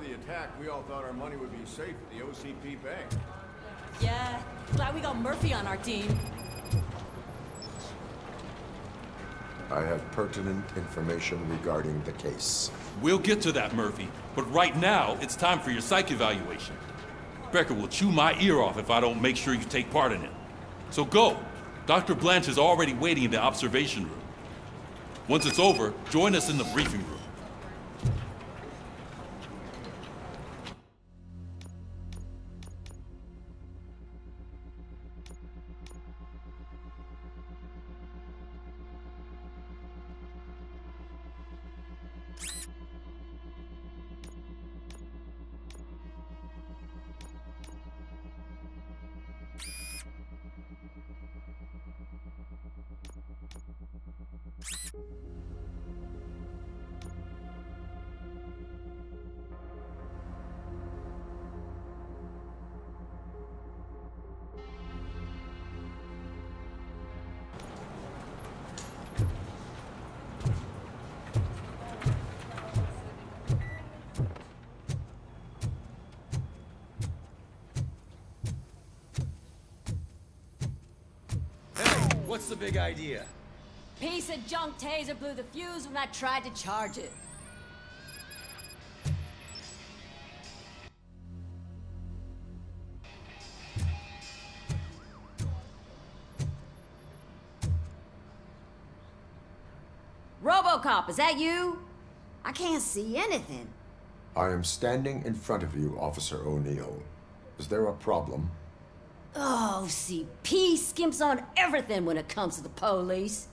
the attack, we all thought our money would be safe at the OCP bank. Yeah, glad we got Murphy on our team. I have pertinent information regarding the case. We'll get to that, Murphy. But right now, it's time for your psych evaluation. Becker will chew my ear off if I don't make sure you take part in it. So go. Dr. Blanche is already waiting in the observation room. Once it's over, join us in the briefing room. What's the big idea? Piece of junk taser blew the fuse when I tried to charge it. Robocop, is that you? I can't see anything. I am standing in front of you, Officer O'Neill. Is there a problem? Oh, CP skimps on everything when it comes to the police.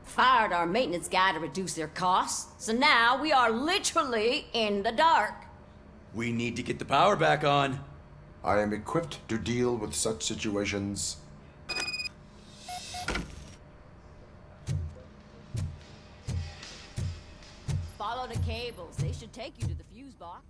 Fired our maintenance guy to reduce their costs, so now we are literally in the dark. We need to get the power back on. I am equipped to deal with such situations. Follow the cables. They should take you to the fuse box.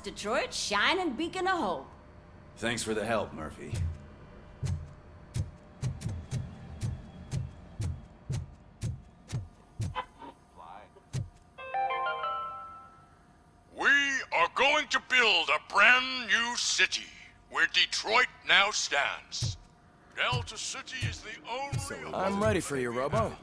Detroit's shining beacon of hope. Thanks for the help, Murphy. We are going to build a brand new city where Detroit now stands. Delta City is the only... I'm ready for you, Robo.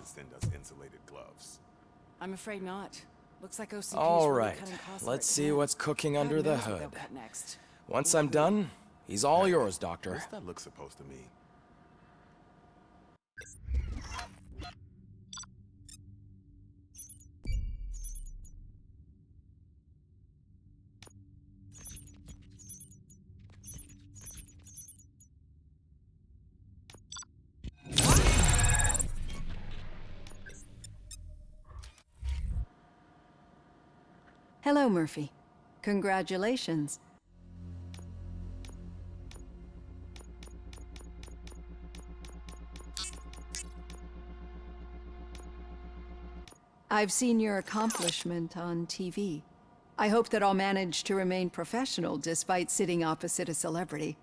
I'm afraid not. Looks like OCP's All really right, cutting costs let's right see now. what's cooking under God the knows what they'll hood. cut next. Once I'm done, he's all yours, Doctor. What's that look supposed to mean? Hello, Murphy. Congratulations. I've seen your accomplishment on TV. I hope that I'll manage to remain professional despite sitting opposite a celebrity.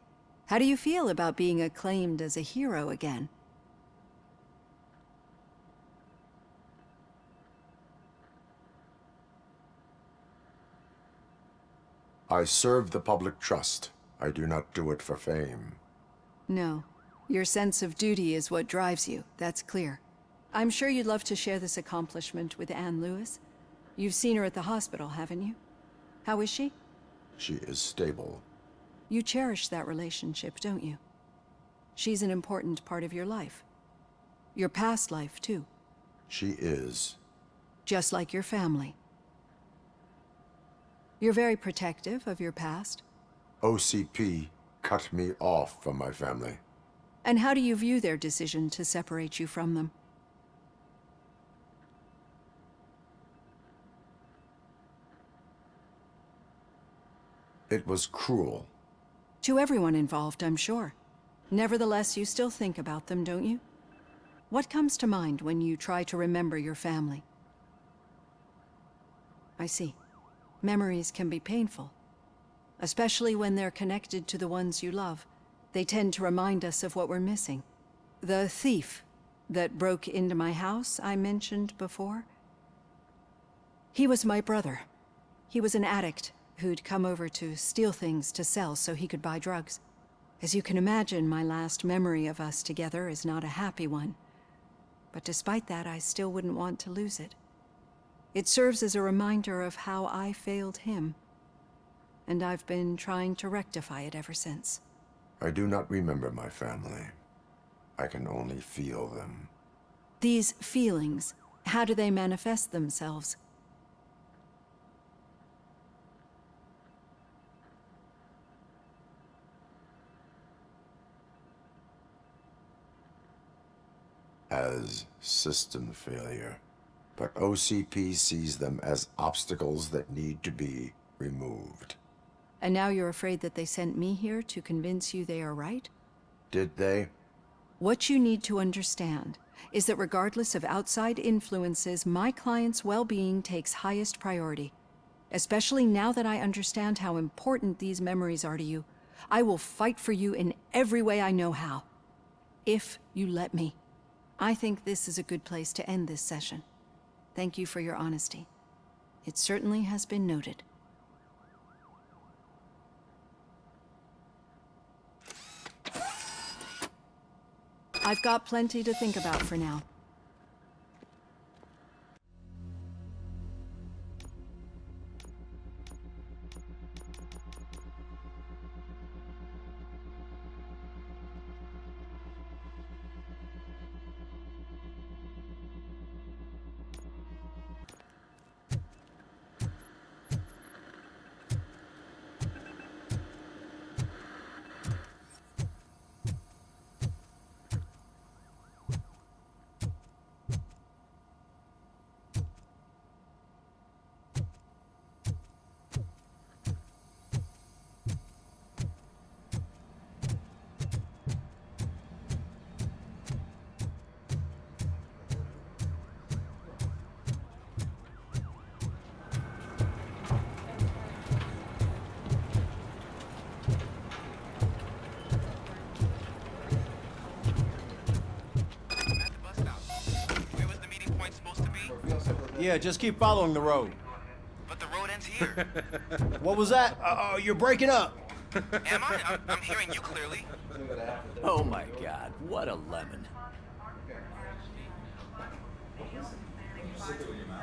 How do you feel about being acclaimed as a hero again? I serve the public trust. I do not do it for fame. No. Your sense of duty is what drives you, that's clear. I'm sure you'd love to share this accomplishment with Anne Lewis. You've seen her at the hospital, haven't you? How is she? She is stable. You cherish that relationship, don't you? She's an important part of your life. Your past life, too. She is. Just like your family. You're very protective of your past. OCP cut me off from my family. And how do you view their decision to separate you from them? It was cruel. To everyone involved, I'm sure. Nevertheless, you still think about them, don't you? What comes to mind when you try to remember your family? I see. Memories can be painful, especially when they're connected to the ones you love. They tend to remind us of what we're missing. The thief that broke into my house I mentioned before, he was my brother. He was an addict who'd come over to steal things to sell so he could buy drugs. As you can imagine, my last memory of us together is not a happy one. But despite that, I still wouldn't want to lose it. It serves as a reminder of how I failed him. And I've been trying to rectify it ever since. I do not remember my family. I can only feel them. These feelings, how do they manifest themselves? As system failure. But OCP sees them as obstacles that need to be removed. And now you're afraid that they sent me here to convince you they are right? Did they? What you need to understand is that regardless of outside influences, my client's well-being takes highest priority. Especially now that I understand how important these memories are to you, I will fight for you in every way I know how. If you let me. I think this is a good place to end this session. Thank you for your honesty. It certainly has been noted. I've got plenty to think about for now. Yeah, just keep following the road. But the road ends here. What was that? You're breaking up. Am I? I'm hearing you clearly. Oh my god, what a lemon.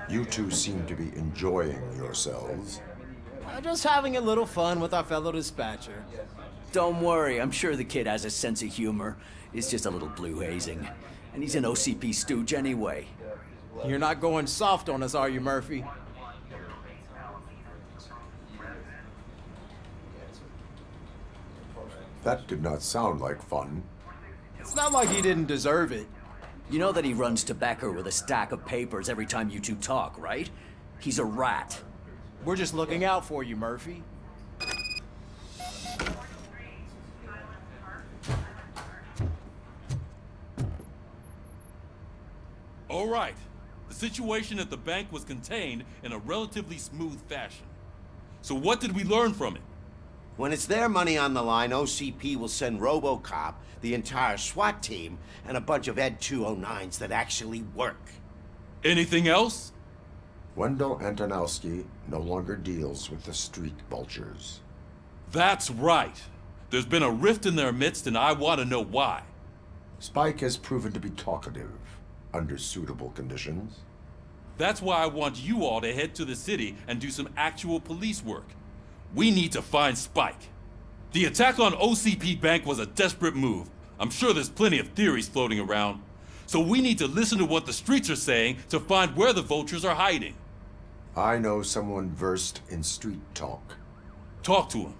You two seem to be enjoying yourselves. Just having a little fun with our fellow dispatcher. Don't worry, I'm sure the kid has a sense of humor. It's just a little blue hazing. And he's an OCP stooge anyway. You're not going soft on us, are you, Murphy? That did not sound like fun. It's not like he didn't deserve it. You know that he runs to Becker with a stack of papers every time you two talk, right? He's a rat. We're just looking out for you, Murphy. All right. The situation at the bank was contained in a relatively smooth fashion. So what did we learn from it? When it's their money on the line, OCP will send Robocop, the entire SWAT team, and a bunch of Ed 209s that actually work. Anything else? Wendell Antonowski no longer deals with the street vultures. That's right. There's been a rift in their midst, and I want to know why. Spike has proven to be talkative under suitable conditions. That's why I want you all to head to the city and do some actual police work. We need to find Spike. The attack on OCP Bank was a desperate move. I'm sure there's plenty of theories floating around. So we need to listen to what the streets are saying to find where the vultures are hiding. I know someone versed in street talk. Talk to him.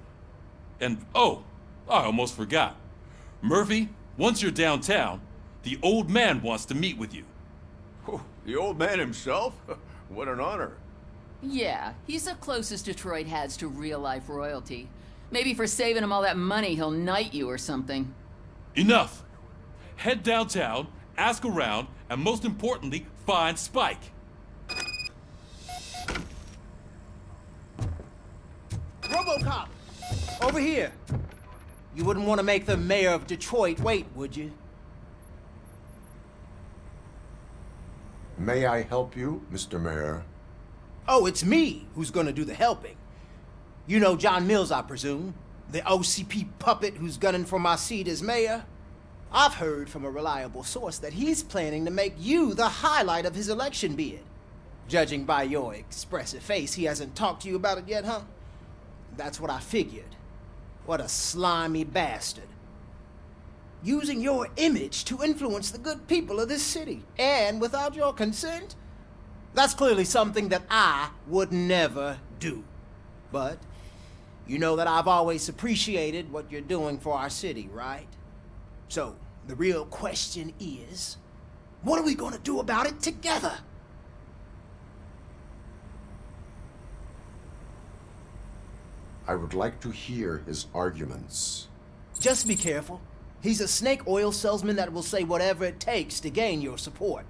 And, oh, I almost forgot. Murphy, once you're downtown, the old man wants to meet with you. Oh, the old man himself? What an honor. Yeah, he's the closest Detroit has to real-life royalty. Maybe for saving him all that money, he'll knight you or something. Enough! Head downtown, ask around, and most importantly, find Spike. Robocop! Over here! You wouldn't want to make the mayor of Detroit wait, would you? May I help you, Mr. Mayor? Oh, it's me who's gonna do the helping. You know John Mills, I presume? The OCP puppet who's gunning for my seat as mayor? I've heard from a reliable source that he's planning to make you the highlight of his election bid. Judging by your expressive face, he hasn't talked to you about it yet, huh? That's what I figured. What a slimy bastard. Using your image to influence the good people of this city, and without your consent? That's clearly something that I would never do. But you know that I've always appreciated what you're doing for our city, right? So, the real question is, what are we gonna do about it together? I would like to hear his arguments. Just be careful. He's a snake oil salesman that will say whatever it takes to gain your support.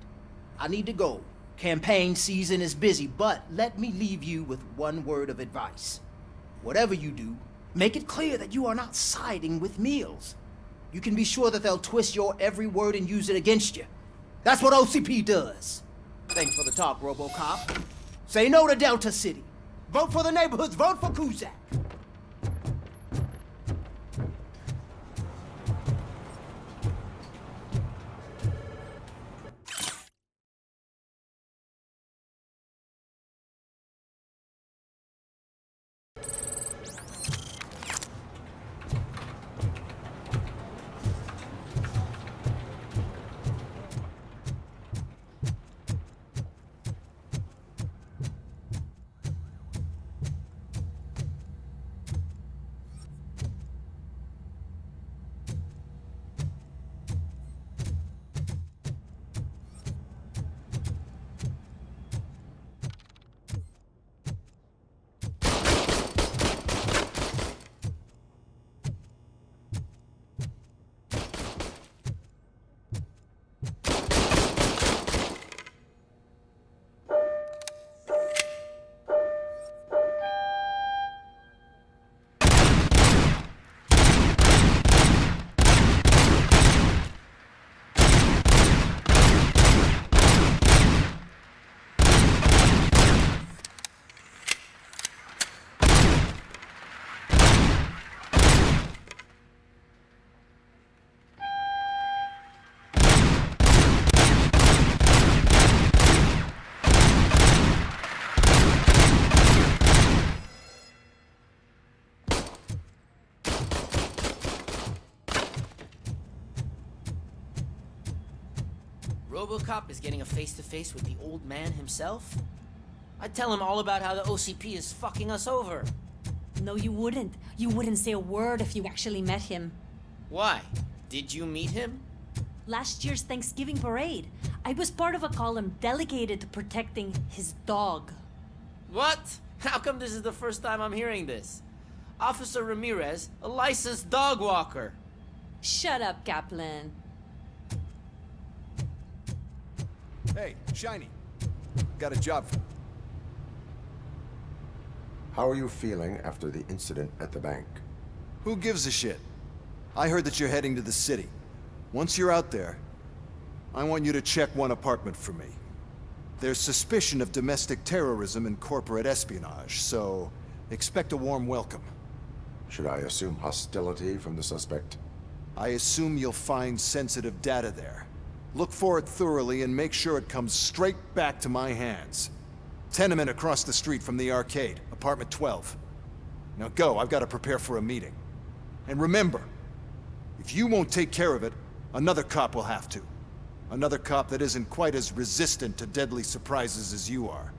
I need to go. Campaign season is busy, but let me leave you with one word of advice. Whatever you do, make it clear that you are not siding with Mills. You can be sure that they'll twist your every word and use it against you. That's what OCP does. Thanks for the talk, Robocop. Say no to Delta City. Vote for the neighborhoods. Vote for Kuzak. Robocop is getting a face-to-face with the old man himself? I'd tell him all about how the OCP is fucking us over. No, you wouldn't. You wouldn't say a word if you actually met him. Why? Did you meet him? Last year's Thanksgiving parade, I was part of a column delegated to protecting his dog. What? How come this is the first time I'm hearing this? Officer Ramirez, a licensed dog walker. Shut up, Kaplan. Hey, Shiny. Got a job for... How are you feeling after the incident at the bank? Who gives a shit? I heard that you're heading to the city. Once you're out there, I want you to check one apartment for me. There's suspicion of domestic terrorism and corporate espionage, so expect a warm welcome. Should I assume hostility from the suspect? I assume you'll find sensitive data there. Look for it thoroughly and make sure it comes straight back to my hands. Tenement across the street from the arcade, apartment 12. Now go, I've got to prepare for a meeting. And remember, if you won't take care of it, another cop will have to. Another cop that isn't quite as resistant to deadly surprises as you are.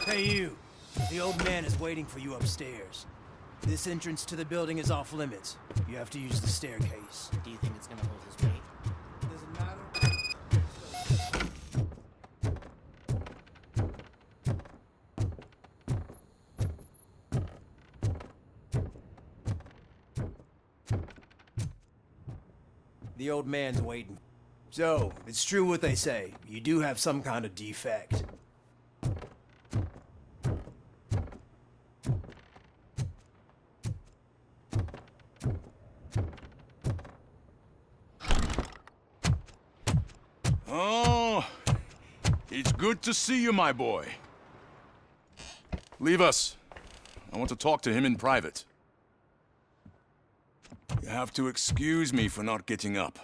Hey you, the old man is waiting for you upstairs. This entrance to the building is off limits. You have to use the staircase. Do you think it's gonna hold his weight? Doesn't matter. The old man's waiting. So, it's true what they say. You do have some kind of defect. Oh, it's good to see you, my boy. Leave us. I want to talk to him in private. You have to excuse me for not getting up.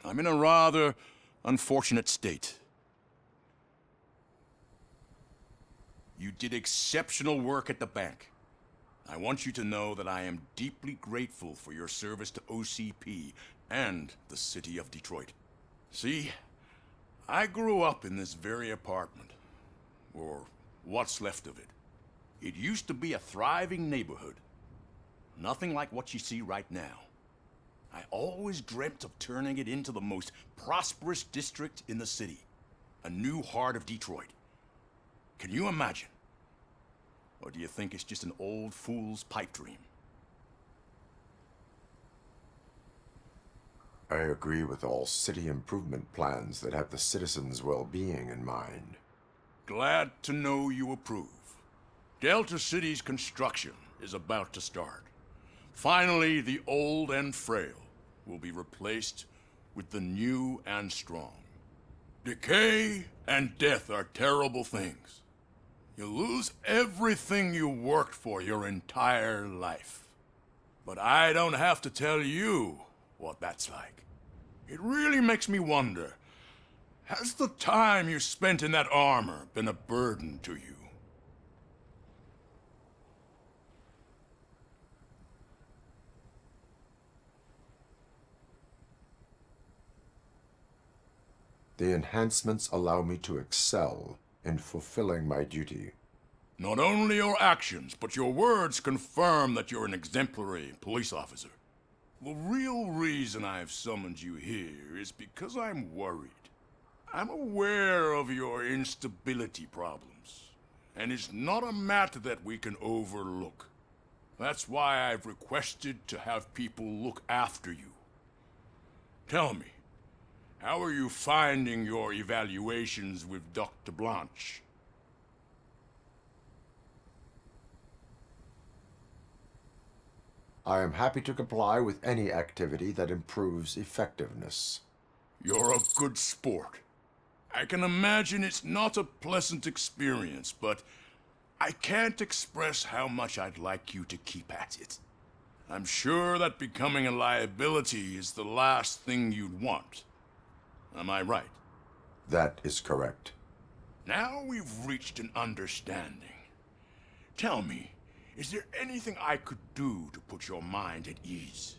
I'm in a rather unfortunate state. You did exceptional work at the bank. I want you to know that I am deeply grateful for your service to OCP and the city of Detroit. See, I grew up in this very apartment, or what's left of it. It used to be a thriving neighborhood. Nothing like what you see right now. I always dreamt of turning it into the most prosperous district in the city. A new heart of Detroit. Can you imagine? Or do you think it's just an old fool's pipe dream? I agree with all city improvement plans that have the citizens' well-being in mind. Glad to know you approve. Delta City's construction is about to start. Finally, the old and frail will be replaced with the new and strong. Decay and death are terrible things. You lose everything you worked for your entire life. But I don't have to tell you what that's like. It really makes me wonder, has the time you spent in that armor been a burden to you? The enhancements allow me to excel in fulfilling my duty. Not only your actions, but your words confirm that you're an exemplary police officer. The real reason I've summoned you here is because I'm worried. I'm aware of your instability problems, and it's not a matter that we can overlook. That's why I've requested to have people look after you. Tell me, how are you finding your evaluations with Dr. Blanche? I am happy to comply with any activity that improves effectiveness. You're a good sport. I can imagine it's not a pleasant experience, but I can't express how much I'd like you to keep at it. I'm sure that becoming a liability is the last thing you'd want. Am I right? That is correct. Now we've reached an understanding. Tell me, is there anything I could do to put your mind at ease?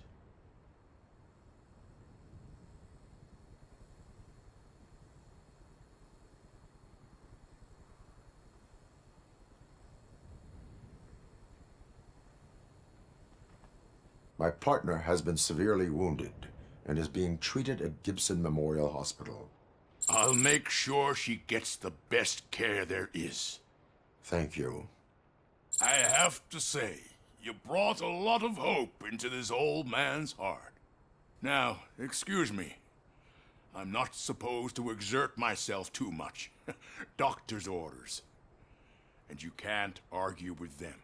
My partner has been severely wounded and is being treated at Gibson Memorial Hospital. I'll make sure she gets the best care there is. Thank you. I have to say, you brought a lot of hope into this old man's heart. Now, excuse me. I'm not supposed to exert myself too much. Doctor's orders. And you can't argue with them.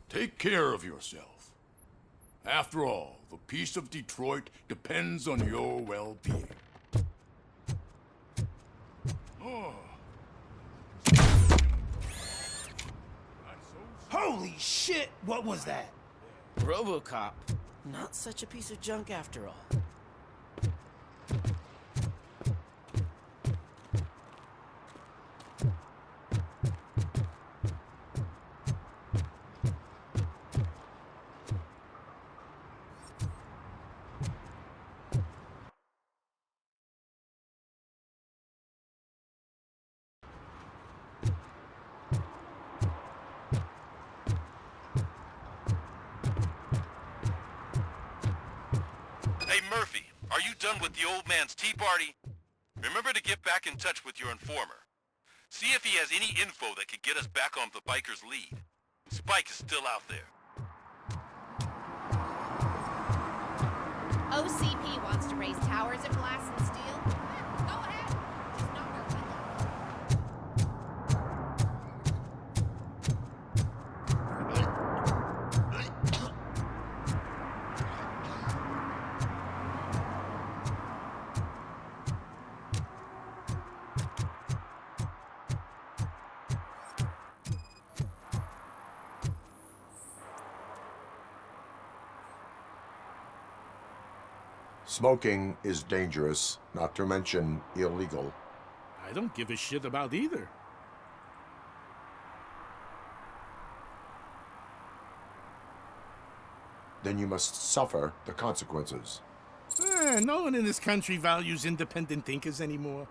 Take care of yourself. After all, the peace of Detroit depends on your well-being. Oh. Holy shit! What was that? Robocop. Not such a piece of junk after all. Hey, Murphy, are you done with the old man's tea party? Remember to get back in touch with your informer. See if he has any info that could get us back on the biker's lead. Spike is still out there. OCP wants to raise towers of glass and steel. Go ahead. Just not where we live. Smoking is dangerous, not to mention illegal. I don't give a shit about either. Then you must suffer the consequences. No one in this country values independent thinkers anymore.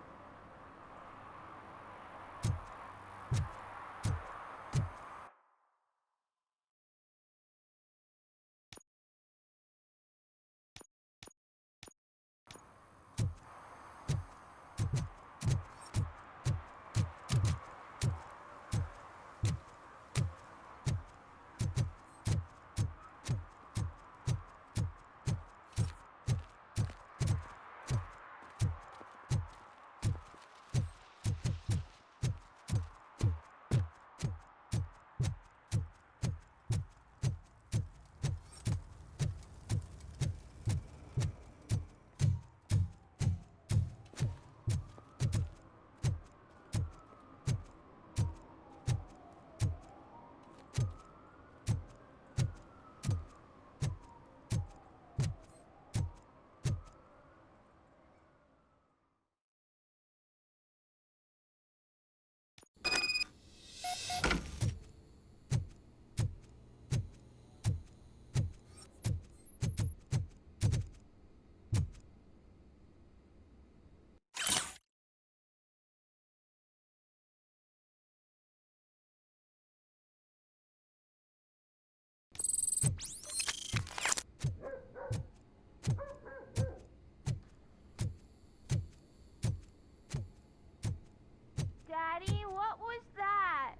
Daddy, what was that?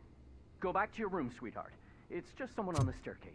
Go back to your room, sweetheart. It's just someone on the staircase.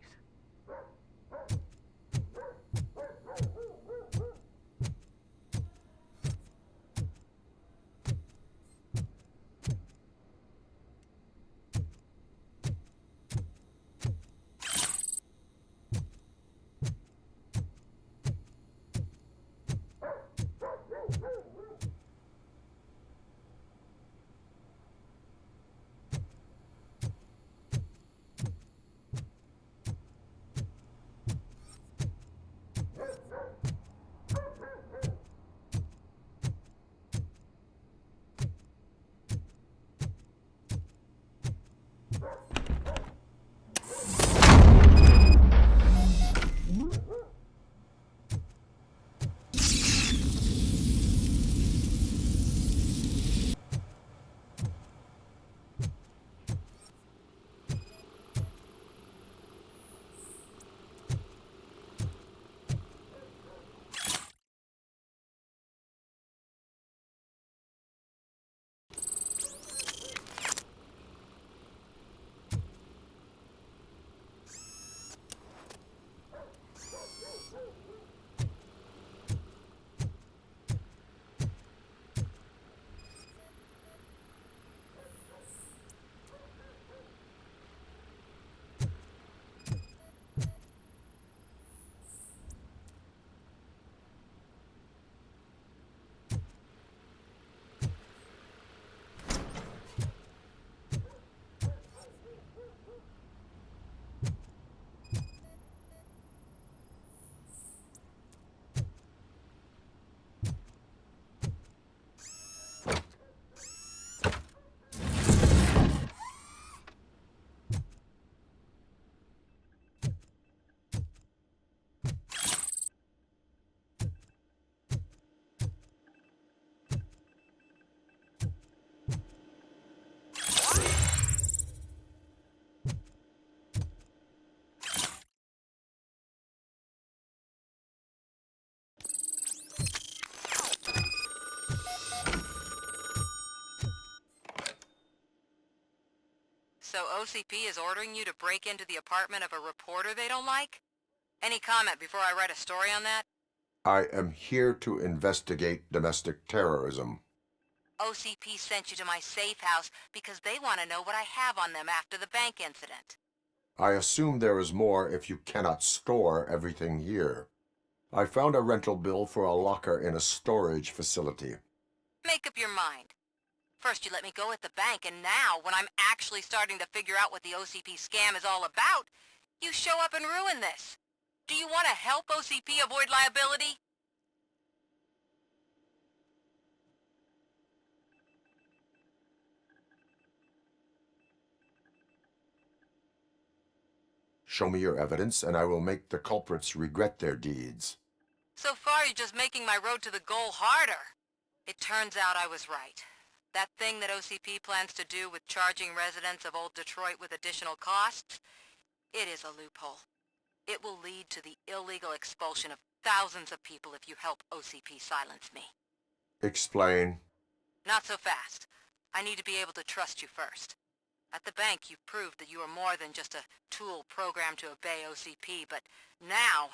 So OCP is ordering you to break into the apartment of a reporter they don't like? Any comment before I write a story on that? I am here to investigate domestic terrorism. OCP sent you to my safe house because they want to know what I have on them after the bank incident. I assume there is more if you cannot store everything here. I found a rental bill for a locker in a storage facility. Make up your mind. First you let me go at the bank, and now, when I'm actually starting to figure out what the OCP scam is all about, you show up and ruin this. Do you want to help OCP avoid liability? Show me your evidence, and I will make the culprits regret their deeds. So far, you're just making my road to the goal harder. It turns out I was right. That thing that OCP plans to do with charging residents of Old Detroit with additional costs, it is a loophole. It will lead to the illegal expulsion of thousands of people if you help OCP silence me. Explain. Not so fast. I need to be able to trust you first. At the bank, you've proved that you are more than just a tool programmed to obey OCP, but now,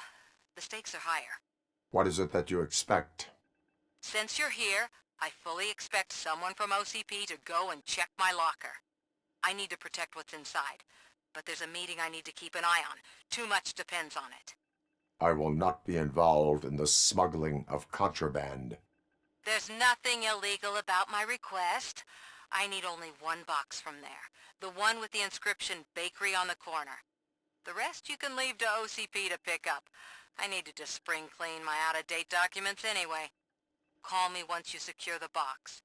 the stakes are higher. What is it that you expect? Since you're here, I fully expect someone from OCP to go and check my locker. I need to protect what's inside, but there's a meeting I need to keep an eye on. Too much depends on it. I will not be involved in the smuggling of contraband. There's nothing illegal about my request. I need only one box from there. The one with the inscription Bakery on the corner. The rest you can leave to OCP to pick up. I needed to spring clean my out-of-date documents anyway. Call me once you secure the box.